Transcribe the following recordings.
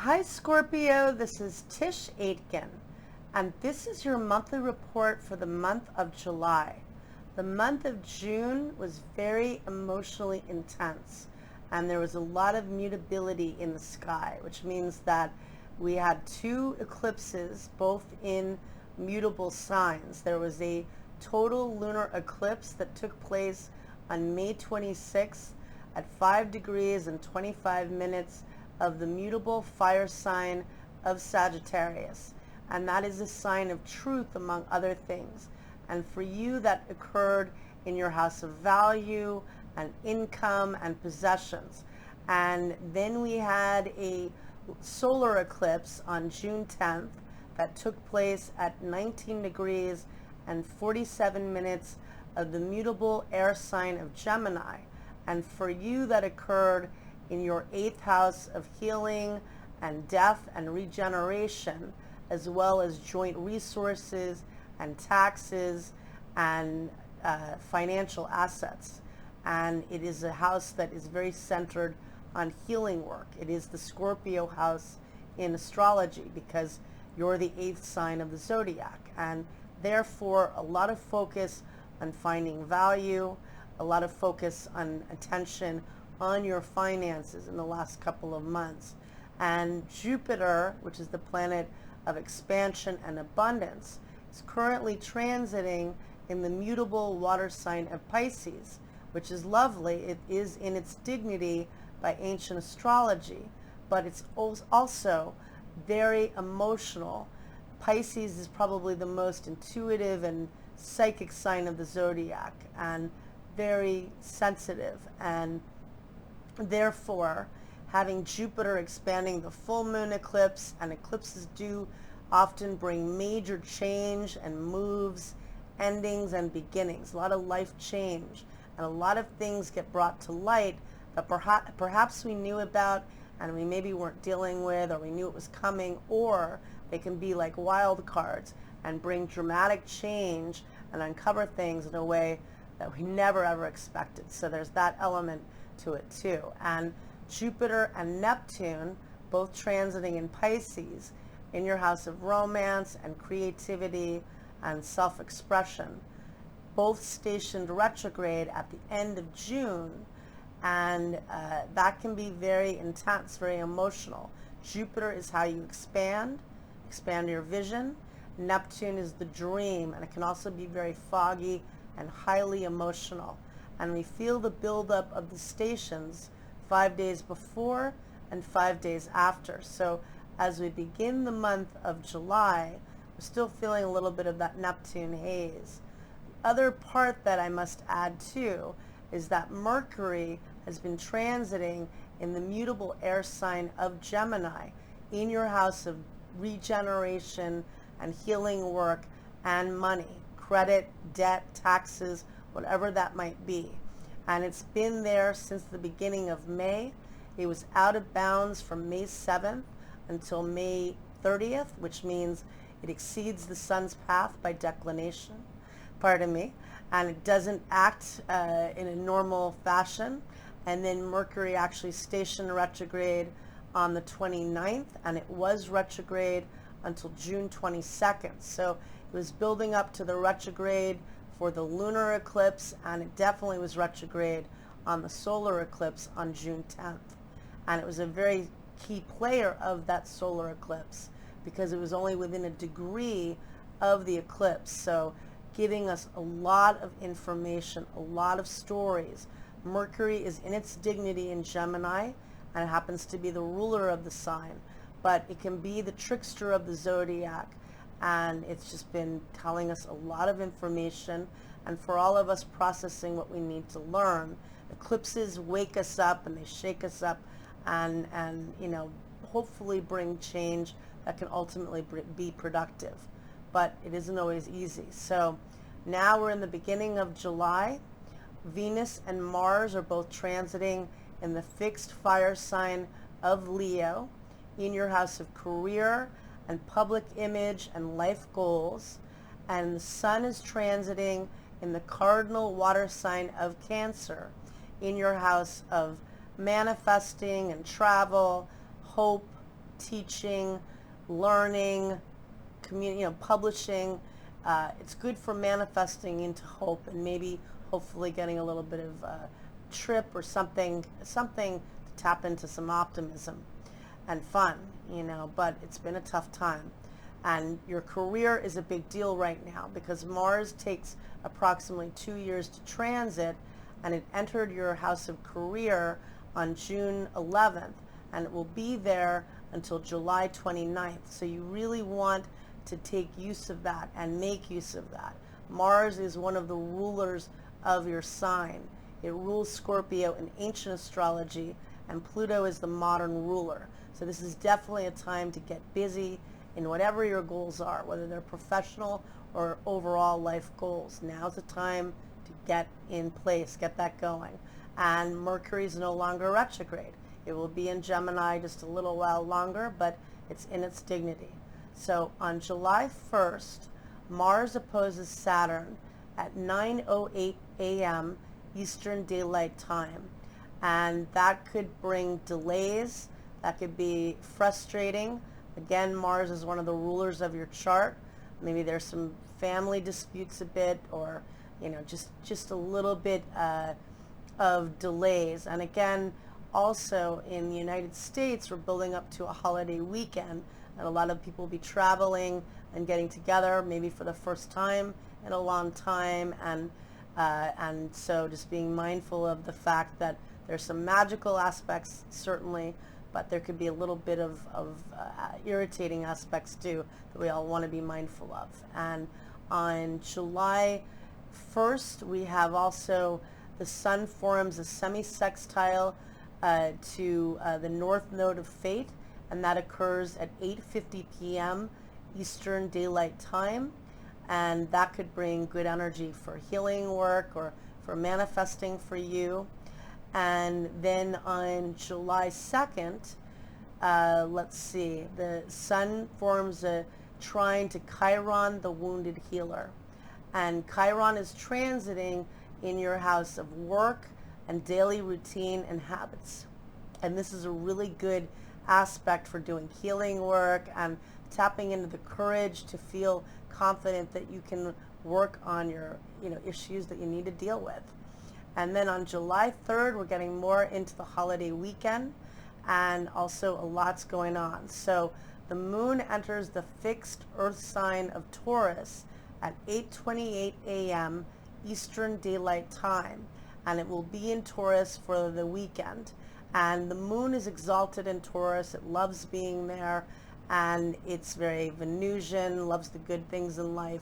Hi Scorpio, this is Tisch Aitken, and this is your monthly report for the month of July. The month of June was very emotionally intense, and there was a lot of mutability in the sky, which means that we had two eclipses, both in mutable signs. There was a total lunar eclipse that took place on May 26th at 5 degrees and 25 minutes of the mutable fire sign of Sagittarius. And that is a sign of truth, among other things. And for you, that occurred in your house of value and income and possessions. And then we had a solar eclipse on June 10th that took place at 19 degrees and 47 minutes of the mutable air sign of Gemini. And for you, that occurred in your 8th house of healing and death and regeneration, as well as joint resources and taxes and financial assets. And it is a house that is very centered on healing work. It is the Scorpio house in astrology because you're the 8th sign of the zodiac. And therefore, a lot of focus on finding value, a lot of focus on attention on your finances in the last couple of months. And Jupiter, which is the planet of expansion and abundance, is currently transiting in the mutable water sign of Pisces, which is lovely. It is in its dignity by ancient astrology, but it's also very emotional. Pisces is probably the most intuitive and psychic sign of the zodiac, and very sensitive, and therefore having Jupiter expanding the full moon eclipse, and eclipses do often bring major change and moves, endings and beginnings, a lot of life change, and a lot of things get brought to light that perhaps we knew about and we maybe weren't dealing with, or we knew it was coming, or they can be like wild cards and bring dramatic change and uncover things in a way that we never ever expected. So there's that element to it too. And Jupiter and Neptune, both transiting in Pisces, in your house of romance and creativity and self-expression, both stationed retrograde at the end of June, and that can be very intense, very emotional. Jupiter is how you expand your vision. Neptune is the dream, and it can also be very foggy and highly emotional. And we feel the buildup of the stations 5 days before and 5 days after. So as we begin the month of July, we're still feeling a little bit of that Neptune haze. The other part that I must add too is that Mercury has been transiting in the mutable air sign of Gemini in your house of regeneration and healing work and money, credit, debt, taxes, whatever that might be. And it's been there since the beginning of May. It was out of bounds from May 7th until May 30th, which means it exceeds the sun's path by declination, pardon me, and it doesn't act in a normal fashion. And then Mercury actually stationed retrograde on the 29th, and it was retrograde until June 22nd. So it was building up to the retrograde for the lunar eclipse, and it definitely was retrograde on the solar eclipse on June 10th. And it was a very key player of that solar eclipse because it was only within a degree of the eclipse. So giving us a lot of information, a lot of stories. Mercury is in its dignity in Gemini, and it happens to be the ruler of the sign, but it can be the trickster of the zodiac. And it's just been telling us a lot of information, and for all of us processing what we need to learn. Eclipses wake us up and they shake us up, and hopefully bring change that can ultimately be productive, but it isn't always easy. So now we're in the beginning of July. Venus and Mars are both transiting in the fixed fire sign of Leo in your house of career and public image and life goals, and the Sun is transiting in the cardinal water sign of Cancer in your house of manifesting and travel, hope, teaching, learning, publishing. It's good for manifesting into hope and maybe hopefully getting a little bit of a trip or something to tap into some optimism and fun, but it's been a tough time. And your career is a big deal right now because Mars takes approximately 2 years to transit, and it entered your house of career on June 11th, and it will be there until July 29th. So you really want to take use of that and make use of that. Mars is one of the rulers of your sign. It rules Scorpio in ancient astrology, and Pluto is the modern ruler. So this is definitely a time to get busy in whatever your goals are, whether they're professional or overall life goals. Now's the time to get in place, get that going. And Mercury is no longer retrograde. It will be in Gemini just a little while longer, but it's in its dignity. So on July 1st, Mars opposes Saturn at 9:08 a.m. Eastern Daylight Time. And that could bring delays. That could be frustrating. Again, Mars is one of the rulers of your chart. Maybe there's some family disputes a bit, or just a little bit of delays. And again, also in the United States, we're building up to a holiday weekend, and a lot of people will be traveling and getting together, maybe for the first time in a long time. And so just being mindful of the fact that there's some magical aspects, certainly, but there could be a little bit of irritating aspects too that we all want to be mindful of. And on July 1st, we have also the Sun forms a semi-sextile to the North Node of Fate, and that occurs at 8:50 p.m. Eastern Daylight Time. And that could bring good energy for healing work or for manifesting for you. And then on July 2nd, let's see, the Sun forms a trine to Chiron, the wounded healer. And Chiron is transiting in your house of work and daily routine and habits. And this is a really good aspect for doing healing work and tapping into the courage to feel confident that you can work on your issues that you need to deal with. And then on July 3rd, we're getting more into the holiday weekend, and also a lot's going on. So the moon enters the fixed earth sign of Taurus at 8:28 a.m. Eastern Daylight Time, and it will be in Taurus for the weekend. And the moon is exalted in Taurus. It loves being there, and it's very Venusian, loves the good things in life,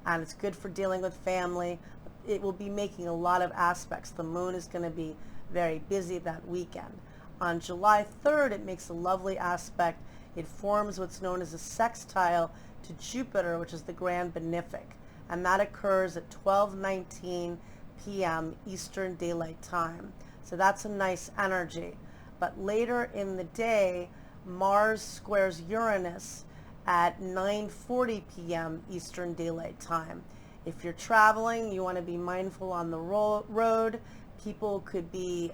and it's good for dealing with family. It will be making a lot of aspects. The moon is going to be very busy that weekend. On July 3rd, it makes a lovely aspect. It forms what's known as a sextile to Jupiter, which is the grand benefic, and that occurs at 12:19 p.m. Eastern Daylight Time. So that's a nice energy. But later in the day, Mars squares Uranus at 9:40 p.m. Eastern Daylight Time. If you're traveling, you want to be mindful on the road. People could be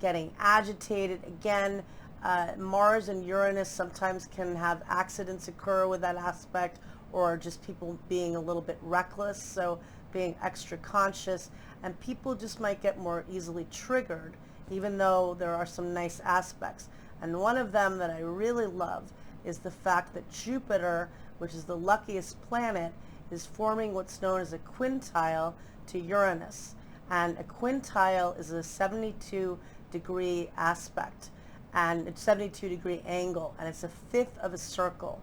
getting agitated. Again, Mars and Uranus sometimes can have accidents occur with that aspect, or just people being a little bit reckless, so being extra conscious. And people just might get more easily triggered, even though there are some nice aspects. And one of them that I really love is the fact that Jupiter, which is the luckiest planet, is forming what's known as a quintile to Uranus. And a quintile is a 72-degree aspect, and it's 72-degree angle, and it's a fifth of a circle.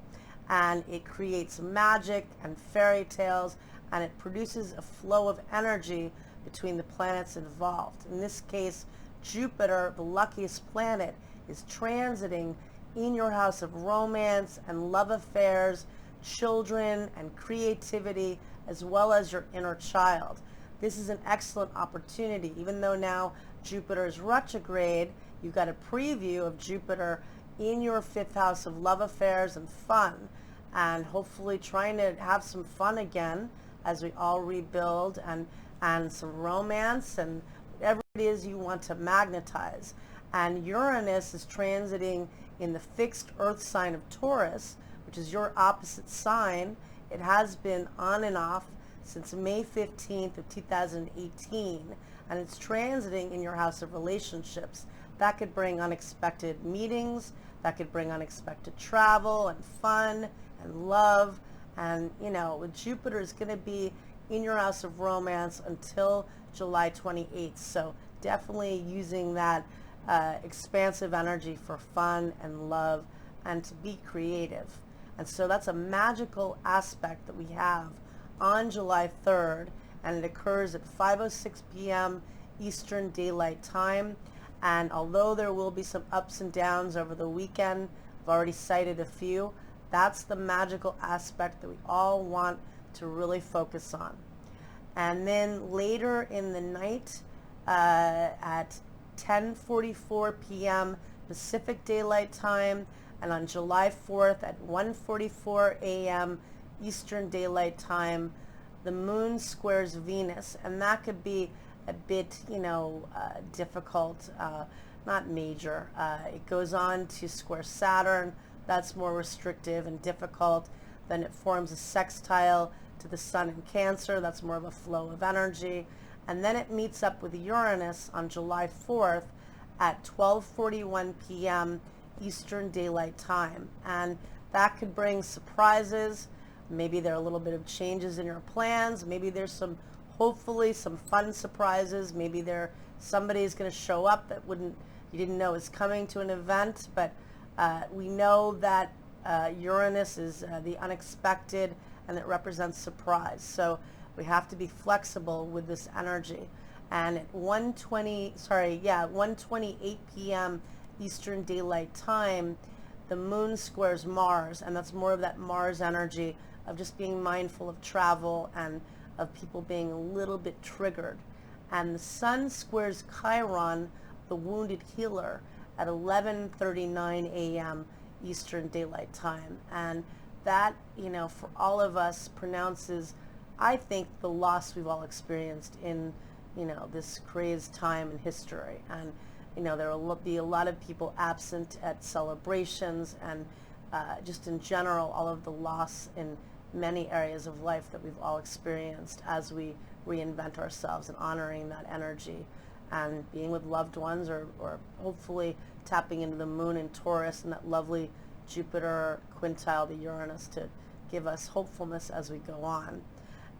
And it creates magic and fairy tales, and it produces a flow of energy between the planets involved. In this case, Jupiter, the luckiest planet, is transiting in your house of romance and love affairs, children and creativity, as well as your inner child. This is an excellent opportunity. Even though now Jupiter is retrograde, you've got a preview of Jupiter in your fifth house of love affairs and fun, and hopefully trying to have some fun again as we all rebuild, and some romance and whatever it is you want to magnetize. And Uranus is transiting in the fixed earth sign of Taurus, which is your opposite sign. It has been on and off since May 15th of 2018, and it's transiting in your house of relationships. That could bring unexpected meetings, that could bring unexpected travel and fun and love. And, you know, with Jupiter is going to be in your house of romance until July 28th. So definitely using that expansive energy for fun and love and to be creative. And so that's a magical aspect that we have on July 3rd, and it occurs at 5:06 p.m. Eastern Daylight Time. And although there will be some ups and downs over the weekend, I've already cited a few, that's the magical aspect that we all want to really focus on. And then later in the night at 10:44 p.m. Pacific Daylight Time, and on July 4th at 1:44 a.m. Eastern Daylight Time, the moon squares Venus, and that could be a bit, difficult, not major. It goes on to square Saturn. That's more restrictive and difficult. Then it forms a sextile to the Sun in Cancer. That's more of a flow of energy. And then it meets up with Uranus on July 4th at 12:41 p.m. Eastern Daylight Time. And that could bring surprises. Maybe there are a little bit of changes in your plans. Maybe there's hopefully some fun surprises. Maybe somebody's going to show up that you didn't know is coming to an event. But we know that Uranus is the unexpected, and it represents surprise. So we have to be flexible with this energy. And at 1:28 p.m. Eastern Daylight Time, the moon squares Mars, and that's more of that Mars energy of just being mindful of travel and of people being a little bit triggered. And the Sun squares Chiron, the wounded healer, at 11:39 a.m. Eastern Daylight Time. And that, for all of us pronounces, I think, the loss we've all experienced in, this crazed time in history. And, there will be a lot of people absent at celebrations, and just in general, all of the loss in many areas of life that we've all experienced as we reinvent ourselves, and honoring that energy and being with loved ones, or hopefully tapping into the moon in Taurus and that lovely Jupiter quintile to Uranus to give us hopefulness as we go on.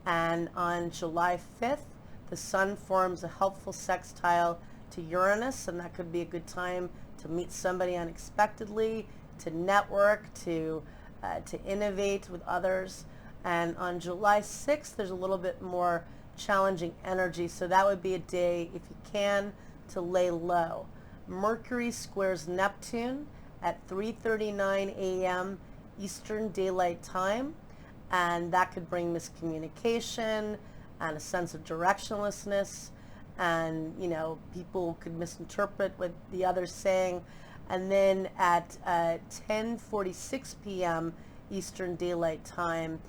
And on July 5th, the Sun forms a helpful sextile to Uranus, and that could be a good time to meet somebody unexpectedly, to network, to innovate with others. And on July 6th, there's a little bit more challenging energy, so that would be a day, if you can, to lay low. Mercury squares Neptune at 3:39 a.m. Eastern Daylight Time, and that could bring miscommunication and a sense of directionlessness, and people could misinterpret what the other's saying. And then at 10:46 p.m. Eastern Daylight Time,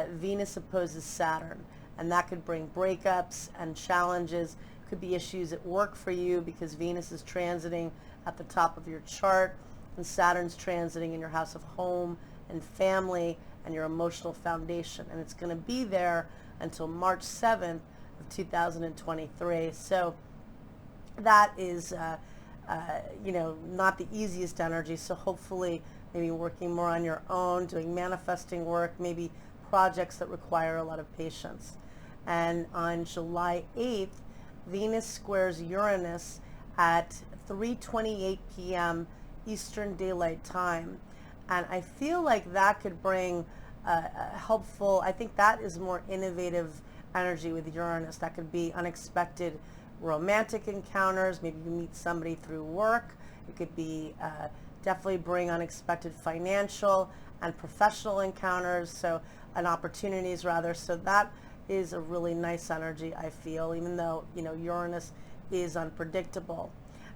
Venus opposes Saturn, and that could bring breakups and challenges. Could be issues at work for you because Venus is transiting at the top of your chart, and Saturn's transiting in your house of home and family and your emotional foundation, and it's going to be there until March 7th of 2023. So that is not the easiest energy. So hopefully maybe working more on your own, doing manifesting work, maybe projects that require a lot of patience. And on July 8th, Venus squares Uranus at 3:28 p.m. Eastern Daylight Time. And I feel like that could bring helpful, I think that is more innovative energy with Uranus. That could be unexpected romantic encounters. Maybe you meet somebody through work. It could be definitely bring unexpected financial and professional encounters, and opportunities rather. So that is a really nice energy, I feel, even though, Uranus is unpredictable.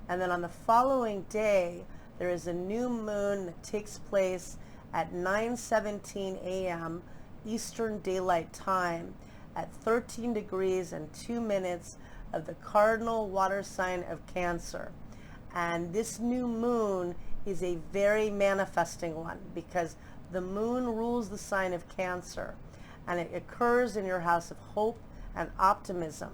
And then on the following day, there is a new moon that takes place at 9:17 a.m. Eastern Daylight Time at 13 degrees and 2 minutes of the cardinal water sign of Cancer. And this new moon is a very manifesting one because the moon rules the sign of Cancer, and it occurs in your house of hope and optimism.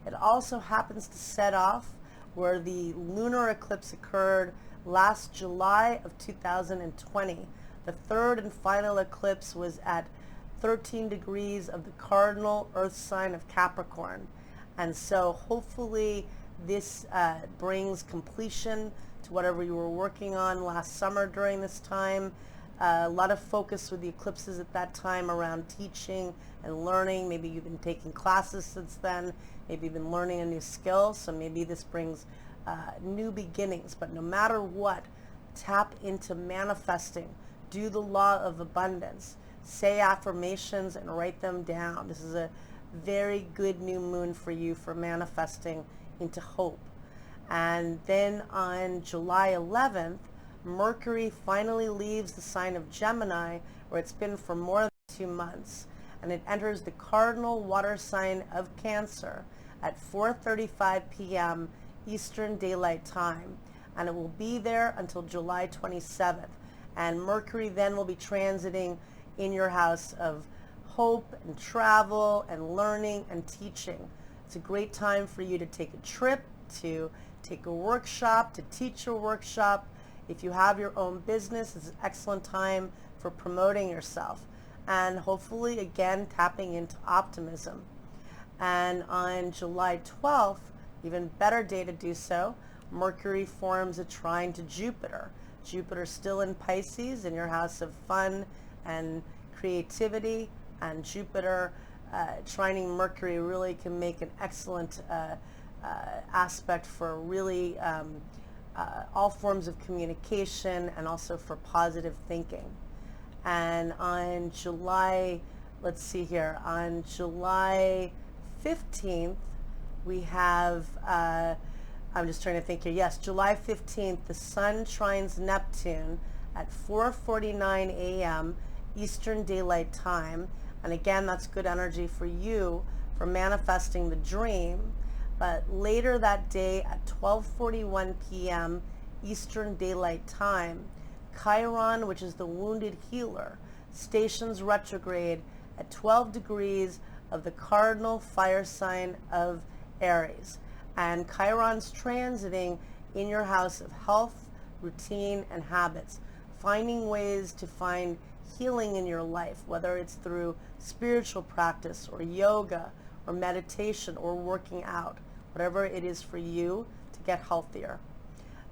It also happens to set off where the lunar eclipse occurred last July of 2020. The third and final eclipse was at 13 degrees of the cardinal earth sign of Capricorn. And so hopefully this brings completion to whatever you were working on last summer during this time. A lot of focus with the eclipses at that time around teaching and learning. Maybe you've been taking classes since then. Maybe you've been learning a new skill. So maybe this brings new beginnings. But no matter what, tap into manifesting. Do the law of abundance. Say affirmations and write them down. This is a very good new moon for you for manifesting into hope. And then on July 11th, Mercury finally leaves the sign of Gemini, where it's been for more than 2 months, and it enters the cardinal water sign of Cancer at 4:35 p.m. Eastern Daylight Time, and it will be there until July 27th. And Mercury then will be transiting in your house of hope and travel and learning and teaching. It's a great time for you to take a trip, to take a workshop, to teach a workshop. If you have your own business, it's an excellent time for promoting yourself and hopefully again tapping into optimism. And on July 12th, even better day to do so, Mercury forms a trine to Jupiter. Jupiter's still in Pisces in your house of fun and creativity, and Jupiter trining Mercury really can make an excellent aspect for really all forms of communication and also for positive thinking. And on July, let's see here, on July 15th, we have, I'm just trying to think here, yes, July 15th, the Sun trines Neptune at 4:49 a.m. Eastern Daylight Time. And again, that's good energy for you for manifesting the dream. But later that day at 12:41 p.m. Eastern Daylight Time, Chiron, which is the wounded healer, stations retrograde at 12 degrees of the cardinal fire sign of Aries. And Chiron's transiting in your house of health, routine, and habits, finding ways to find healing in your life, whether it's through spiritual practice or yoga or meditation or working out, whatever it is for you to get healthier.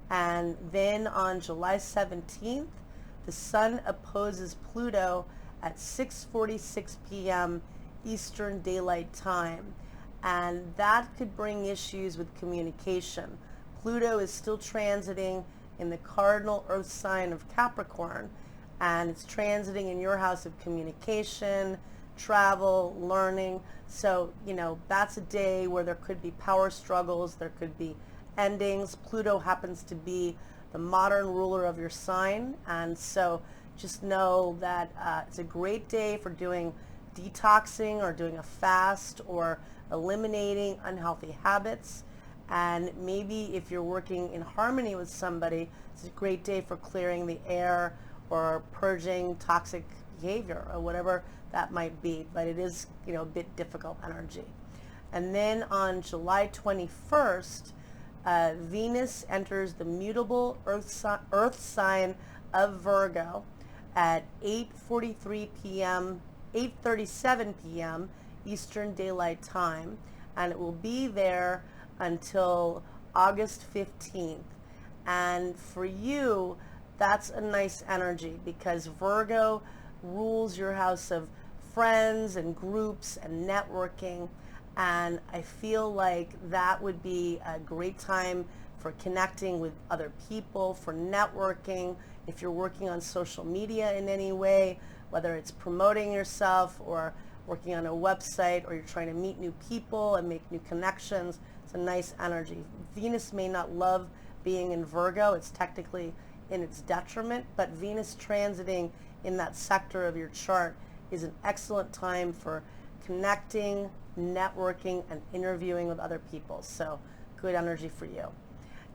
And then on July 17th, the Sun opposes Pluto at 6:46 p.m. Eastern Daylight Time. And that could bring issues with communication. Pluto is still transiting in the cardinal earth sign of Capricorn, and it's transiting in your house of communication, travel, learning. So, that's a day where there could be power struggles, there could be endings. Pluto happens to be the modern ruler of your sign, and so just know that it's a great day for doing detoxing or doing a fast or eliminating unhealthy habits. And maybe if you're working in harmony with somebody, it's a great day for clearing the air or purging toxic behavior or whatever that might be. But it is, a bit difficult energy. And then on July 21st, Venus enters the mutable earth sign of Virgo at 8:37 p.m. Eastern Daylight Time, and it will be there until August 15th. And for you, that's a nice energy because Virgo rules your house of friends and groups and networking, and I feel like that would be a great time for connecting with other people, for networking. If you're working on social media in any way, whether it's promoting yourself or working on a website, or you're trying to meet new people and make new connections, it's a nice energy. Venus may not love being in Virgo. It's technically in its detriment, but Venus transiting in that sector of your chart is an excellent time for connecting, networking, and interviewing with other people. So good energy for you.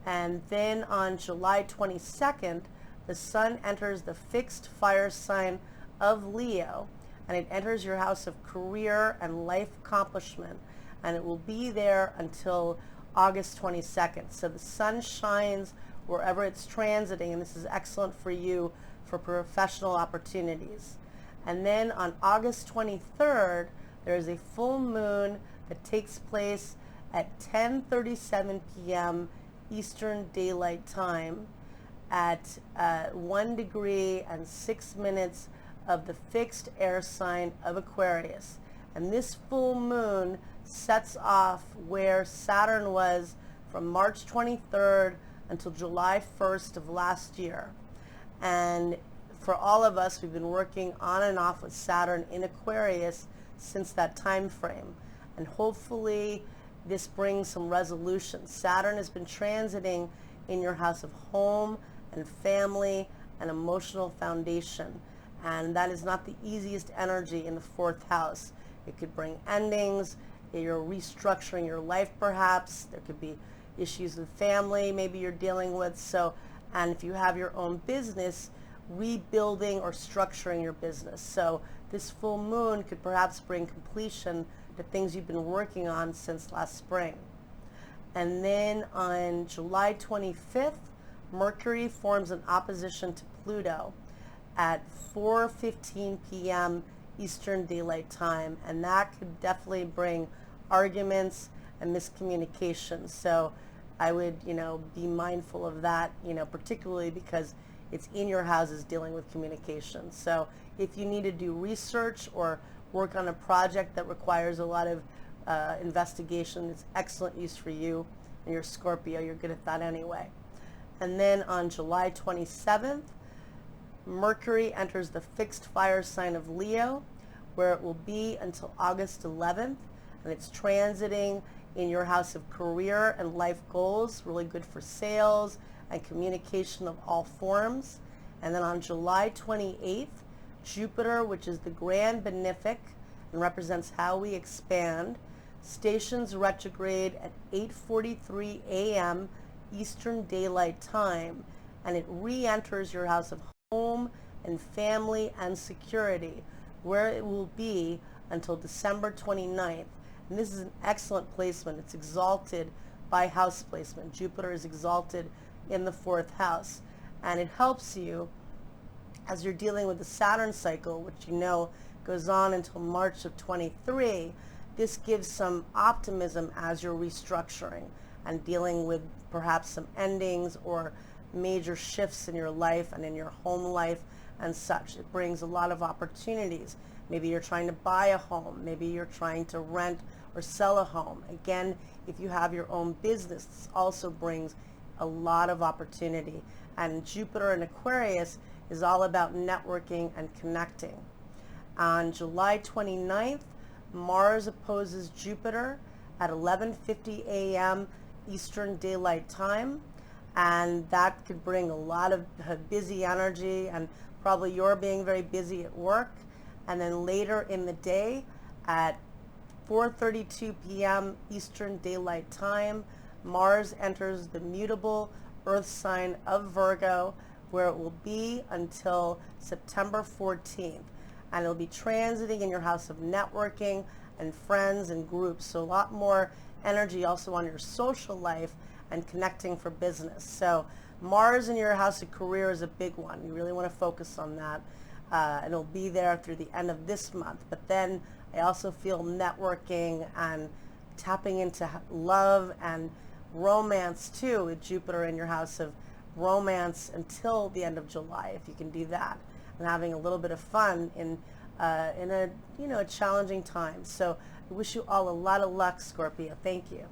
And then on July 22nd, the sun enters the fixed fire sign of Leo, and it enters your house of career and life accomplishment, and it will be there until August 22nd. So the sun shines wherever it's transiting, and this is excellent for you for professional opportunities. And then on August 23rd, there is a full moon that takes place at 10:37 p.m. Eastern Daylight Time at 1 degree and 6 minutes of the fixed air sign of Aquarius. And this full moon sets off where Saturn was from March 23rd until July 1st of last year. And for all of us, we've been working on and off with Saturn in Aquarius since that time frame. And hopefully this brings some resolution. Saturn has been transiting in your house of home and family and emotional foundation. And that is not the easiest energy in the fourth house. It could bring endings. You're restructuring your life perhaps. There could be issues with family maybe you're dealing with. So, and if you have your own business, rebuilding or structuring your business. So this full moon could perhaps bring completion to things you've been working on since last spring. And then on July 25th, Mercury forms an opposition to Pluto at 4:15 p.m. Eastern Daylight Time, and that could definitely bring arguments and miscommunications. So I would, be mindful of that, particularly because it's in your houses dealing with communication. So if you need to do research or work on a project that requires a lot of investigation, it's excellent use for you. And you're Scorpio, you're good at that anyway. And then on July 27th, Mercury enters the fixed fire sign of Leo, where it will be until August 11th, and it's transiting in your house of career and life goals, really good for sales and communication of all forms. And then on July 28th, Jupiter, which is the grand benefic and represents how we expand, stations retrograde at 8:43 a.m. Eastern Daylight Time, and it re-enters your house of home and family and security, where it will be until December 29th. And this is an excellent placement. It's exalted by house placement. Jupiter is exalted in the fourth house, and it helps you as you're dealing with the Saturn cycle, which goes on until March of 23. This gives some optimism as you're restructuring and dealing with perhaps some endings or major shifts in your life and in your home life and such. It brings a lot of opportunities. Maybe you're trying to buy a home. Maybe you're trying to rent or sell a home. Again, if you have your own business, this also brings a lot of opportunity. And Jupiter in Aquarius is all about networking and connecting. On July 29th, Mars opposes Jupiter at 11:50 a.m. Eastern Daylight Time, and that could bring a lot of busy energy, and probably you're being very busy at work. And then later in the day at 4:32 p.m. Eastern Daylight Time, Mars enters the mutable Earth sign of Virgo, where it will be until September 14th. And it'll be transiting in your house of networking and friends and groups. So a lot more energy also on your social life and connecting for business. So Mars in your house of career is a big one. You really want to focus on that. And it'll be there through the end of this month. But then I also feel networking and tapping into love and romance too, with Jupiter in your house of romance until the end of July, if you can do that, and having a little bit of fun in a challenging time. So I wish you all a lot of luck, Scorpio. Thank you.